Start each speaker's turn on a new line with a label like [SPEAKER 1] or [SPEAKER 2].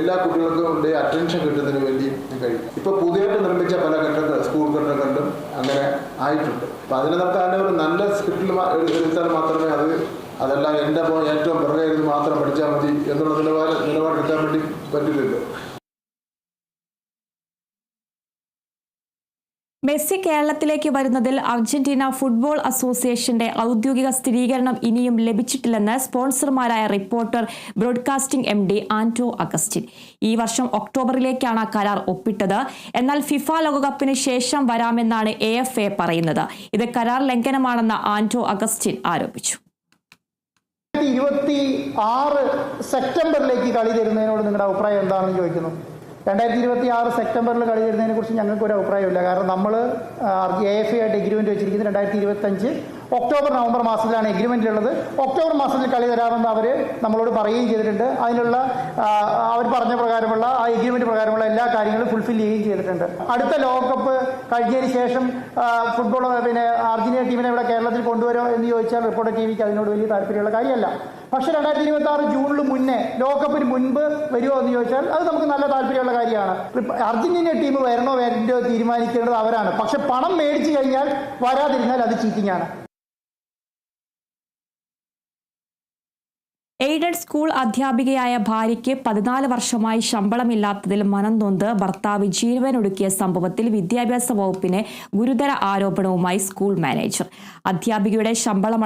[SPEAKER 1] എല്ലാ കുട്ടികൾക്കും അറ്റൻഷൻ കിട്ടുന്നതിന് വേണ്ടി കഴിയും. ഇപ്പോൾ പുതിയതായിട്ട് നിർമ്മിച്ച പല സ്കൂൾ കെട്ടിടങ്ങളിലും അങ്ങനെ ആയിട്ടുണ്ട്. അപ്പോൾ അതിന് നമുക്ക് അതിൻ്റെ ഒരു നല്ല സ്ക്രിപ്റ്റിൽ എടുത്താൽ മാത്രമേ അതെല്ലാം എൻ്റെ ഏറ്റവും പിറകെ മാത്രം പഠിച്ചാൽ മതി എന്നുള്ള നിലപാടെടുക്കാൻ വേണ്ടി പറ്റില്ലല്ലോ.
[SPEAKER 2] മെസ്സി കേരളത്തിലേക്ക് വരുന്നതിൽ അർജന്റീന ഫുട്ബോൾ അസോസിയേഷന്റെ ഔദ്യോഗിക സ്ഥിരീകരണം ഇനിയും ലഭിച്ചിട്ടില്ലെന്ന് സ്പോൺസർമാരായ reporter broadcasting MD Anto Augustine. ഈ വർഷം ഒക്ടോബറിലേക്കാണ് കരാർ ഒപ്പിട്ടത്. എന്നാൽ ഫിഫ ലോകകപ്പിന് ശേഷം വരാമെന്നാണ് AFA പറയുന്നത്. ഇത് കരാർ ലംഘനമാണെന്ന് ആന്റോ അഗസ്റ്റിൻ ആരോപിച്ചു.
[SPEAKER 3] 2026 സെപ്റ്റംബറിലേക്ക് കളി തരുന്നതിനോട് നിങ്ങളുടെ അഭിപ്രായം എന്താണെന്ന് ചോദിക്കുന്നു. 2026 സെപ്റ്റംബറിൽ കളി തരുന്നതിനെ കുറിച്ച് ഞങ്ങൾക്ക് ഒരു അഭിപ്രായമില്ല. കാരണം നമ്മൾ AFA ആയിട്ട് എഗ്രിമെന്റ് വെച്ചിരിക്കുന്നത് 2025 ഒക്ടോബർ നവംബർ മാസത്തിലാണ് എഗ്രിമെന്റിലുള്ളത്. ഒക്ടോബർ മാസത്തിൽ കളി തരാമെന്ന് അവർ നമ്മളോട് പറയുകയും ചെയ്തിട്ടുണ്ട്. അതിനുള്ള അവർ പറഞ്ഞ പ്രകാരമുള്ള ആ എഗ്രിമെന്റ് പ്രകാരമുള്ള എല്ലാ കാര്യങ്ങളും ഫുൾഫിൽ ചെയ്യുകയും ചെയ്തിട്ടുണ്ട്. അടുത്ത ലോകകപ്പ് കഴിഞ്ഞതിന് ശേഷം ഫുട്ബോൾ അർജന്റീന ടീമിനെ ഇവിടെ കേരളത്തിൽ കൊണ്ടുവരുമോ എന്ന് ചോദിച്ചാൽ റിപ്പോർട്ടർ TVക്ക് അതിനോട് വലിയ താല്പര്യമുള്ള കാര്യമല്ല. പക്ഷേ 2026 ജൂണിൽ മുന്നേ ലോകകപ്പിന് മുൻപ് വരുമോ എന്ന് ചോദിച്ചാൽ അത് നമുക്ക് നല്ല താല്പര്യമുള്ള കാര്യമാണ്. അർജന്റീന ടീം വരണോ വേണ്ടോ തീരുമാനിക്കേണ്ടത് അവരാണ്. പക്ഷെ പണം മേടിച്ചു കഴിഞ്ഞാൽ വരാതിരുന്നാൽ അത് ചീറ്റിംഗ് ആണ്.
[SPEAKER 2] എയ്ഡഡ് സ്കൂൾ അധ്യാപികയായ ഭാര്യയ്ക്ക് 14 വർഷമായി ശമ്പളമില്ലാത്തതിൽ മനംനൊന്ത് ഭർത്താവ് ജീവനൊടുക്കിയ സംഭവത്തിൽ വിദ്യാഭ്യാസ വകുപ്പിന് ഗുരുതര ആരോപണവുമായി സ്കൂൾ മാനേജർ. അധ്യാപികയുടെ ശമ്പളം